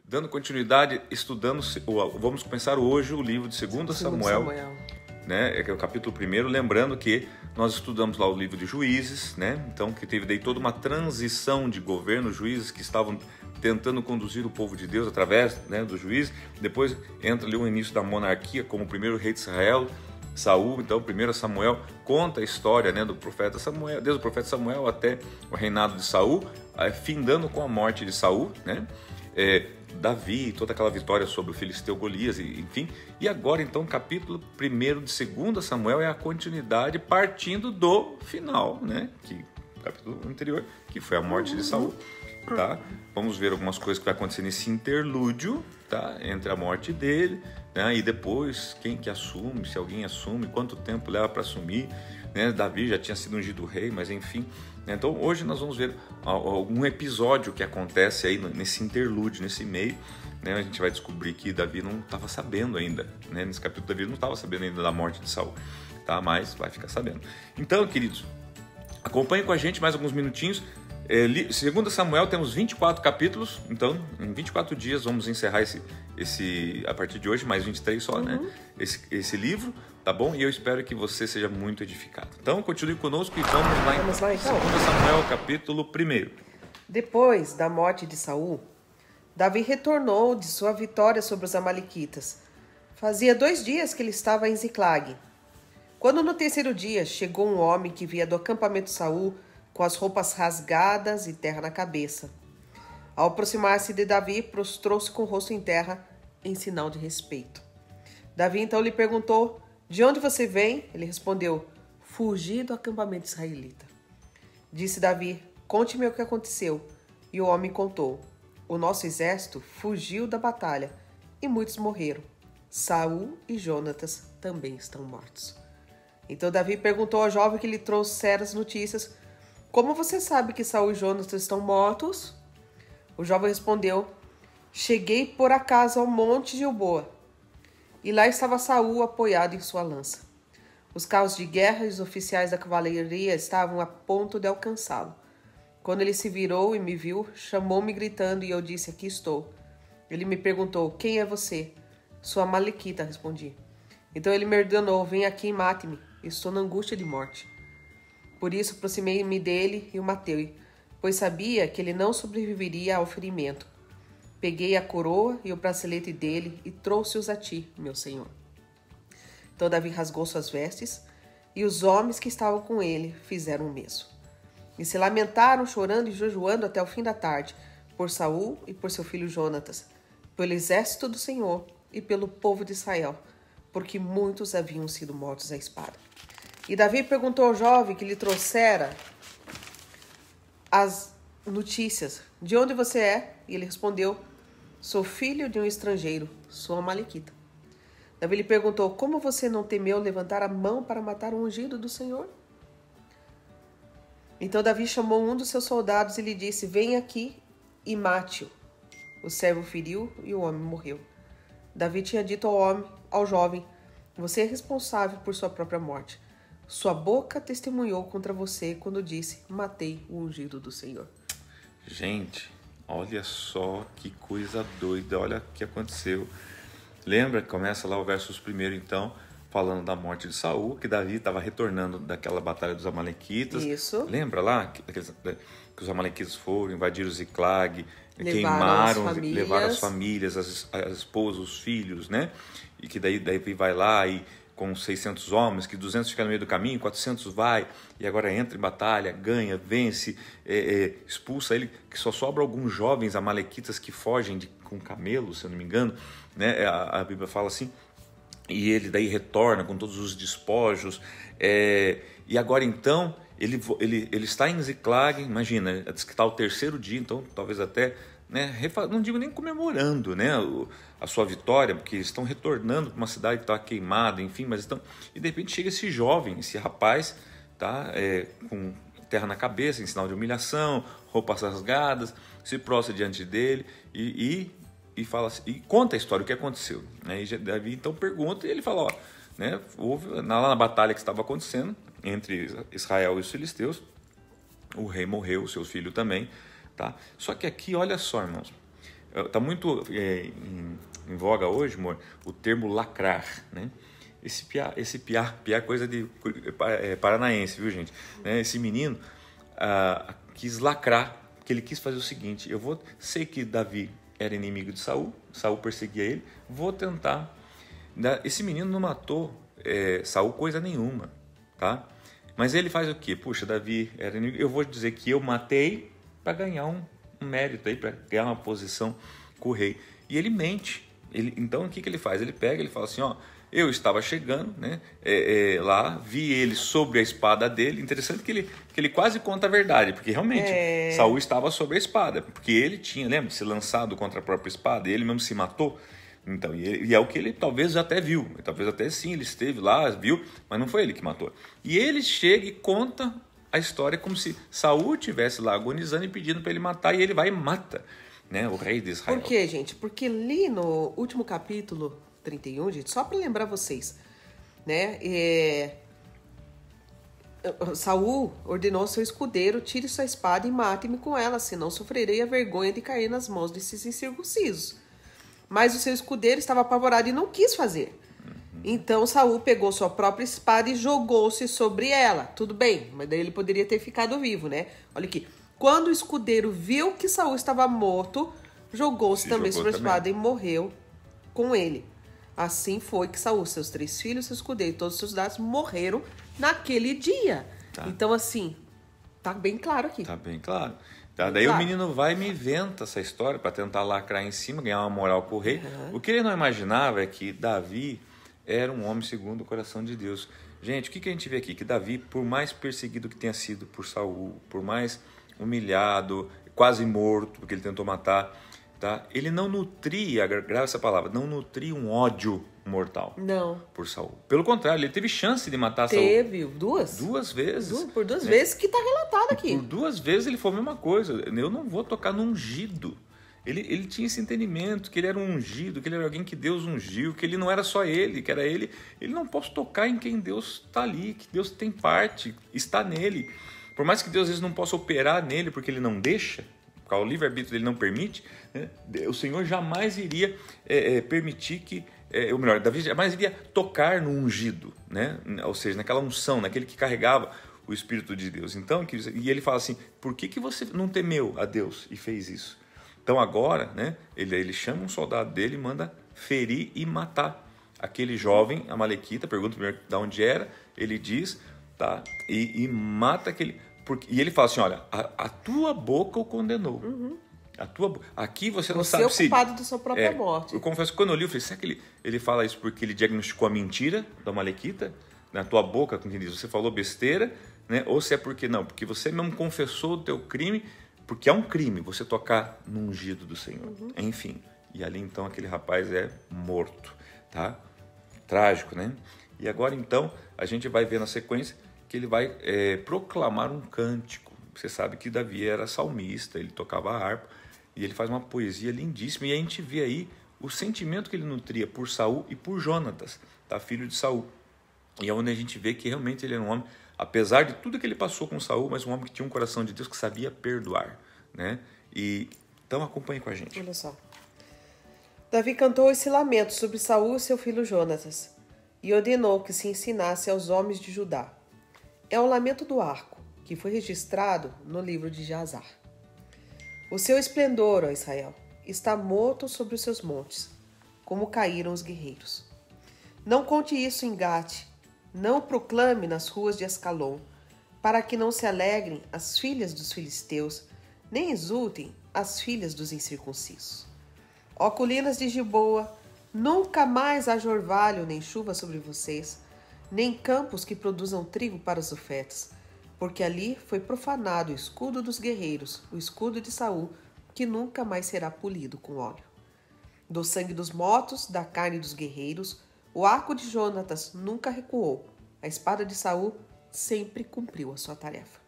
Dando continuidade, estudando, vamos começar hoje o livro de 2 Samuel, né? Que é o capítulo 1, lembrando que nós estudamos lá o livro de Juízes, né? Então, que teve daí toda uma transição de governo, juízes que estavam tentando conduzir o povo de Deus através, né, do juiz. Depois entra ali o início da monarquia como o primeiro rei de Israel, Saul. Então, 1 Samuel conta a história, né, do profeta Samuel, desde o profeta Samuel até o reinado de Saul, findando com a morte de Saul, né? Davi, toda aquela vitória sobre o filisteu Golias, enfim. E agora, então, capítulo 1 de 2 Samuel é a continuidade partindo do final, né? Capítulo anterior, que foi a morte de Saul, tá? Vamos ver algumas coisas que vai acontecer nesse interlúdio, tá? Entre a morte dele, né? E depois, quem que assume, se alguém assume, quanto tempo leva para assumir, né? Davi já tinha sido ungido rei, mas enfim. Então, hoje nós vamos ver algum episódio que acontece aí nesse interlúdio, nesse meio, né? A gente vai descobrir que Davi não estava sabendo ainda, né? Nesse capítulo, Davi não estava sabendo ainda da morte de Saul, tá? Mas vai ficar sabendo. Então, queridos, acompanhem com a gente mais alguns minutinhos. 2 Samuel temos 24 capítulos, então em 24 dias vamos encerrar a partir de hoje, mais 23 só, né? Esse livro, tá bom? E eu espero que você seja muito edificado. Então continue conosco e vamos lá então. 2 Samuel, capítulo 1. Depois da morte de Saul, Davi retornou de sua vitória sobre os amalequitas. Fazia 2 dias que ele estava em Ziclag. Quando no 3º dia chegou um homem que via do acampamento de Saul, com as roupas rasgadas e terra na cabeça. Ao aproximar-se de Davi, prostrou-se com o rosto em terra, em sinal de respeito. Davi então lhe perguntou: "De onde você vem?" Ele respondeu: "Fugi do acampamento israelita." Disse Davi: "Conte-me o que aconteceu." E o homem contou: "O nosso exército fugiu da batalha e muitos morreram. Saul e Jonatas também estão mortos." Então Davi perguntou ao jovem que lhe trouxera as notícias: "Como você sabe que Saul e Jonatas estão mortos?" O jovem respondeu: "Cheguei por acaso ao monte Gilboa, e lá estava Saul apoiado em sua lança. Os carros de guerra e os oficiais da cavalaria estavam a ponto de alcançá-lo. Quando ele se virou e me viu, chamou-me gritando e eu disse: 'Aqui estou.' Ele me perguntou: 'Quem é você?' 'Sou Amalequita,' respondi. Então ele me ordenou: 'Vem aqui e mate-me. Estou na angústia de morte.' Por isso aproximei-me dele e o matei, pois sabia que ele não sobreviveria ao ferimento. Peguei a coroa e o bracelete dele e trouxe-os a ti, meu senhor." Então Davi rasgou suas vestes, e os homens que estavam com ele fizeram o mesmo. E se lamentaram, chorando e jejuando até o fim da tarde, por Saul e por seu filho Jonatas, pelo exército do Senhor e pelo povo de Israel, porque muitos haviam sido mortos à espada. E Davi perguntou ao jovem que lhe trouxera as notícias: "De onde você é?" E ele respondeu: "Sou filho de um estrangeiro, sou amalequita." Davi lhe perguntou: "Como você não temeu levantar a mão para matar o ungido do Senhor?" Então Davi chamou um dos seus soldados e lhe disse: "Venha aqui e mate-o." O servo feriu e o homem morreu. Davi tinha dito ao jovem: "Você é responsável por sua própria morte. Sua boca testemunhou contra você quando disse: 'Matei o ungido do Senhor.'" Gente, olha só que coisa doida, olha o que aconteceu. Lembra que começa lá o versos 1, então, falando da morte de Saul, que Davi estava retornando daquela batalha dos amalequitas. Isso. Lembra lá que os amalequitas foram, invadiram Ziclag, levaram as famílias, as esposas, os filhos, né? E que daí vai lá e com 600 homens, que 200 ficam no meio do caminho, 400 vai, e agora entra em batalha, ganha, vence, expulsa ele, que só sobra alguns jovens amalequitas que fogem com camelos, se eu não me engano, né? A Bíblia fala assim, e ele daí retorna com todos os despojos, e agora então, ele está em Ziclag, imagina, diz que está o 3º dia, então talvez até, né, não digo nem comemorando, né, a sua vitória, porque estão retornando para uma cidade que está queimada, enfim, mas estão, e de repente chega esse jovem, esse rapaz, tá, com terra na cabeça, em sinal de humilhação, roupas rasgadas, se prostra diante dele e fala assim, e conta a história, o que aconteceu, né? E Davi então pergunta e ele fala, né, houve lá na batalha que estava acontecendo entre Israel e os filisteus, o rei morreu, o seu filho também, tá? Só que aqui, olha só, irmãos, Está muito em voga hoje, amor, o termo lacrar, né? Esse piá é coisa de paranaense, viu, gente? Né? Esse menino quis lacrar, porque ele quis fazer o seguinte: sei que Davi era inimigo de Saul perseguia ele, vou tentar. Esse menino não matou Saul coisa nenhuma, tá? Mas ele faz o quê? Puxa, Davi era inimigo, eu vou dizer que eu matei para ganhar um mérito aí, para ganhar uma posição com o rei. E ele mente. Então o que ele faz? Ele pega, ele fala assim, ó, eu estava chegando, né, lá, vi ele sobre a espada dele. Interessante que ele quase conta a verdade, porque realmente Saul estava sobre a espada, porque ele tinha, lembra, se lançado contra a própria espada, ele mesmo se matou. Então, e é o que ele talvez até viu, talvez até sim, ele esteve lá, viu, mas não foi ele que matou. E ele chega e conta a história como se Saul estivesse lá agonizando e pedindo para ele matar, e ele vai e mata, né, o rei de Israel. Por quê, gente? Porque ali no último capítulo 31, gente, só para lembrar vocês, né, Saul ordenou ao seu escudeiro: tire sua espada e mate-me com ela, senão sofrerei a vergonha de cair nas mãos desses incircuncisos. Mas o seu escudeiro estava apavorado e não quis fazer. Então Saul pegou sua própria espada e jogou-se sobre ela. Tudo bem, mas daí ele poderia ter ficado vivo, né? Olha aqui. Quando o escudeiro viu que Saul estava morto, jogou-se também sobre a espada e morreu com ele. Assim foi que Saul, seus 3 filhos, seu escudeiro e todos os seus dados morreram naquele dia. Tá. Então, assim, tá bem claro aqui. Tá bem claro. Tá, daí o menino vai e me inventa essa história para tentar lacrar em cima, ganhar uma moral com o rei. O que ele não imaginava é que Davi era um homem segundo o coração de Deus. Gente, o que a gente vê aqui? Que Davi, por mais perseguido que tenha sido por Saul, por mais humilhado, quase morto, porque ele tentou matar, tá? Ele não nutria, grava essa palavra, não nutria um ódio mortal por Saul. Pelo contrário, ele teve chance de matar Saul. Teve duas vezes. Por duas vezes que está relatado aqui. Por 2 vezes ele falou a mesma coisa. Eu não vou tocar no ungido. Ele tinha esse entendimento que ele era um ungido, que ele era alguém que Deus ungiu, que ele não era só ele, que era ele. Ele não posso tocar em quem Deus está ali, que Deus tem parte, está nele. Por mais que Deus às vezes não possa operar nele porque ele não deixa, porque o livre-arbítrio dele não permite, né? O Senhor jamais iria permitir que, ou melhor, Davi jamais iria tocar no ungido, né? Ou seja, naquela unção, naquele que carregava o Espírito de Deus. Então, e ele fala assim, por que você não temeu a Deus e fez isso? Então agora, né, ele chama um soldado dele e manda ferir e matar aquele jovem amalequita, pergunta primeiro de onde era, ele diz, tá, e mata aquele... E ele fala assim, olha, a tua boca o condenou. Aqui você não sabe se... Você é o culpado da sua própria morte. Eu confesso que quando eu li, eu falei, será que ele fala isso porque ele diagnosticou a mentira da amalequita? Na tua boca, como quem diz, você falou besteira, né? Ou se é porque não, porque você mesmo confessou o teu crime, porque é um crime você tocar no ungido do Senhor. Enfim, e ali então aquele rapaz é morto, tá? Trágico, né? E agora então a gente vai ver na sequência que ele vai proclamar um cântico. Você sabe que Davi era salmista, ele tocava a harpa, e ele faz uma poesia lindíssima, e a gente vê aí o sentimento que ele nutria por Saul e por Jonatas, tá? Filho de Saul. E é onde a gente vê que realmente ele era um homem, apesar de tudo que ele passou com Saul, mas um homem que tinha um coração de Deus, que sabia perdoar, né? E então acompanhe com a gente. Olha só. Davi cantou esse lamento sobre Saul e seu filho Jonatas, e ordenou que se ensinasse aos homens de Judá. É o lamento do arco, que foi registrado no livro de Jazar. O seu esplendor, ó Israel, está morto sobre os seus montes, como caíram os guerreiros. Não conte isso em Gate, não proclame nas ruas de Ascalon, para que não se alegrem as filhas dos filisteus, nem exultem as filhas dos incircuncisos. Ó colinas de Gilboa, nunca mais haja orvalho nem chuva sobre vocês, nem campos que produzam trigo para os ofertas, porque ali foi profanado o escudo dos guerreiros, o escudo de Saul, que nunca mais será polido com óleo. Do sangue dos mortos, da carne dos guerreiros, o arco de Jonatas nunca recuou, a espada de Saul sempre cumpriu a sua tarefa.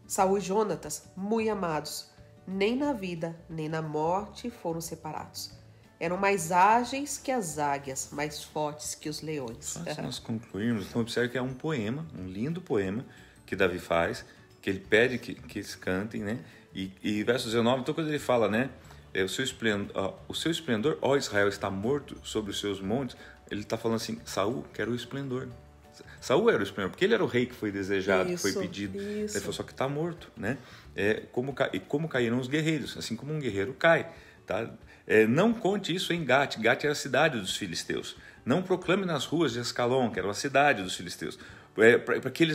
Saul e Jonatas, muito amados, nem na vida nem na morte foram separados. Eram mais ágeis que as águias, mais fortes que os leões. Só se nós concluirmos, então observe que é um poema, um lindo poema que Davi faz, que ele pede que eles cantem, né? E verso 19, então quando ele fala, né? o seu esplendor, ó Israel, está morto sobre os seus montes. Ele está falando assim, Saul quer o esplendor. Saul era o esplendor, porque ele era o rei que foi desejado, que foi pedido. Ele falou, só que está morto, né? Como caíram os guerreiros, assim como um guerreiro cai. Tá? Não conte isso em Gate. Gate era a cidade dos filisteus. Não proclame nas ruas de Ascalon, que era a cidade dos filisteus. Para que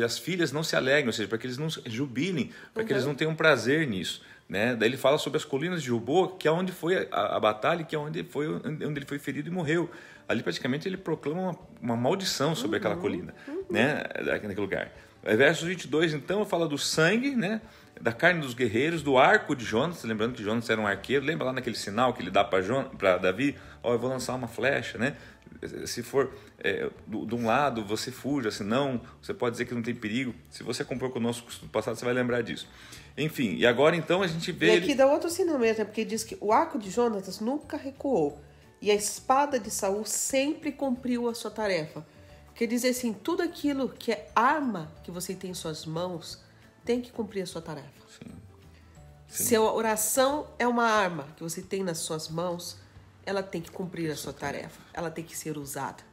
as filhas não se alegrem, ou seja, para que eles não jubilem, para que eles não tenham prazer nisso. Né? Daí ele fala sobre as colinas de Gilboa, que é onde foi a batalha, que é onde ele foi ferido e morreu. Ali praticamente ele proclama uma maldição sobre aquela colina, né? Naquele lugar. Verso 22, então, fala do sangue, né? Da carne dos guerreiros, do arco de Jonas, lembrando que Jonas era um arqueiro. Lembra lá naquele sinal que ele dá para Davi? Eu vou lançar uma flecha, né? Se for de um lado, você fuja, se não, você pode dizer que não tem perigo. Se você acompanhou conosco no passado, você vai lembrar disso. Enfim, e agora então a gente vê... E aqui dá outro ensinamento, né? Porque diz que o arco de Jonatas nunca recuou e a espada de Saul sempre cumpriu a sua tarefa. Quer dizer assim, tudo aquilo que é arma que você tem em suas mãos tem que cumprir a sua tarefa. Sim. Se a oração é uma arma que você tem nas suas mãos, ela tem que cumprir a sua tarefa. Ela tem que ser usada.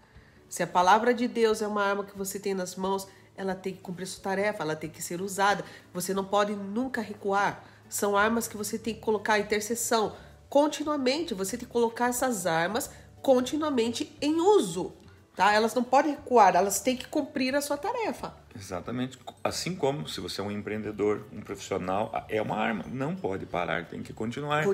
Se a palavra de Deus é uma arma que você tem nas mãos, ela tem que cumprir a sua tarefa, ela tem que ser usada. Você não pode nunca recuar. São armas que você tem que colocar em intercessão continuamente. Você tem que colocar essas armas continuamente em uso. Tá? Elas não podem recuar, elas têm que cumprir a sua tarefa. Exatamente. Assim como se você é um empreendedor, um profissional, é uma arma. Não pode parar, tem que continuar.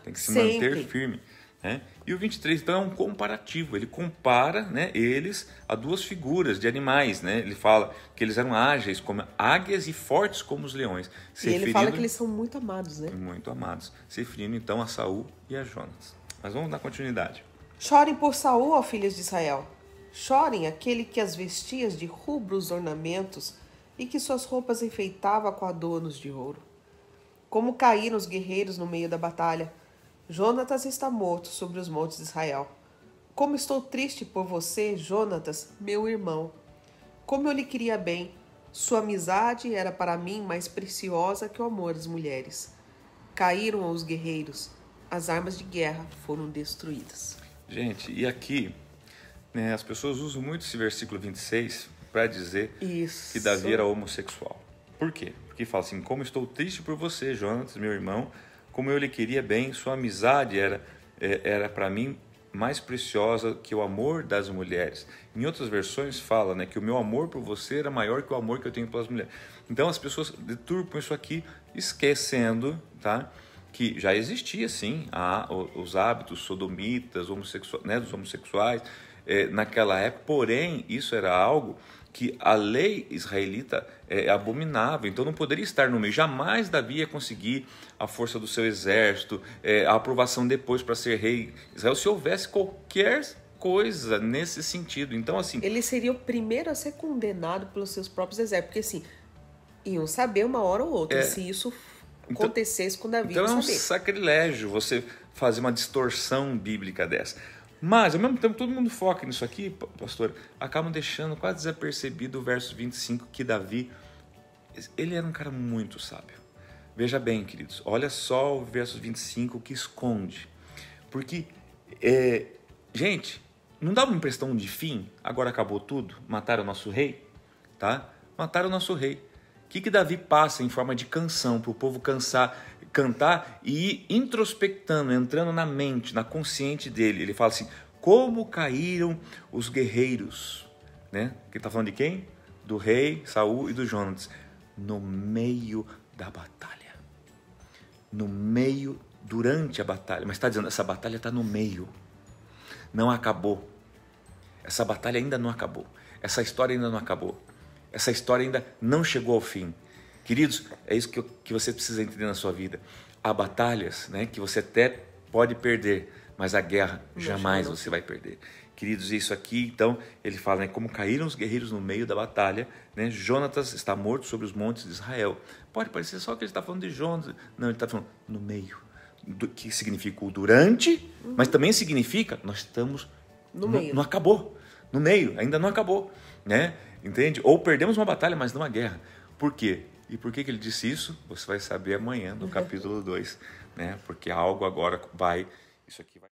Tem que se manter firme. Né? E o 23, então, é um comparativo. Ele compara, né, eles a duas figuras de animais. Né? Ele fala que eles eram ágeis como águias e fortes como os leões. E ele fala que eles são muito amados, né? Muito amados. Se referindo, então, a Saul e a Jonas. Mas vamos dar continuidade. Chorem por Saul, ó filhos de Israel. Chorem aquele que as vestia de rubros ornamentos e que suas roupas enfeitava com adornos de ouro. Como caíram os guerreiros no meio da batalha. Jonatas está morto sobre os montes de Israel. Como estou triste por você, Jonatas, meu irmão. Como eu lhe queria bem. Sua amizade era para mim mais preciosa que o amor das mulheres. Caíram os guerreiros. As armas de guerra foram destruídas. Gente, e aqui... as pessoas usam muito esse versículo 26 para dizer que Davi era homossexual. Por quê? Porque fala assim, como estou triste por você, Jonatas, meu irmão, como eu lhe queria bem, sua amizade era para mim mais preciosa que o amor das mulheres. Em outras versões fala, né, que o meu amor por você era maior que o amor que eu tenho pelas mulheres. Então as pessoas deturpam isso aqui, esquecendo, tá, que já existia sim os hábitos sodomitas, dos homossexuais, naquela época, porém, isso era algo que a lei israelita abominava, então não poderia estar no meio. Jamais Davi ia conseguir a força do seu exército, a aprovação depois para ser rei de Israel, se houvesse qualquer coisa nesse sentido. Então, assim... Ele seria o primeiro a ser condenado pelos seus próprios exércitos, porque assim, iam saber uma hora ou outra se isso acontecesse com Davi. Então é um sacrilégio você fazer uma distorção bíblica dessa. Mas, ao mesmo tempo, todo mundo foca nisso aqui, pastor, acabam deixando quase desapercebido o verso 25, que Davi, ele era um cara muito sábio. Veja bem, queridos, olha só o verso 25 que esconde. Porque, gente, não dá uma impressão de fim? Agora acabou tudo? Mataram o nosso rei? Tá? Mataram o nosso rei. O que Davi passa em forma de canção para o povo cantar e ir introspectando, entrando na mente, na consciente dele? Ele fala assim, como caíram os guerreiros, né? Que está falando de quem? Do rei Saul e do Jonatas, no meio da batalha. No meio, durante a batalha. Mas está dizendo, essa batalha está no meio. Não acabou. Essa batalha ainda não acabou. Essa história ainda não acabou. Essa história ainda não chegou ao fim. Queridos, é isso que você precisa entender na sua vida. Há batalhas, né, que você até pode perder, mas a guerra jamais você vai perder. Queridos, isso aqui, então, ele fala, né, como caíram os guerreiros no meio da batalha, né, Jonatas está morto sobre os montes de Israel. Pode parecer só que ele está falando de Jonatas. Não, ele está falando no meio, que significa o durante, mas também significa nós estamos no meio. Não acabou, no meio, ainda não acabou, né? Entende? Ou perdemos uma batalha, mas não a guerra. Por quê? E por que ele disse isso? Você vai saber amanhã, no capítulo 2. né? Porque algo agora vai, isso aqui vai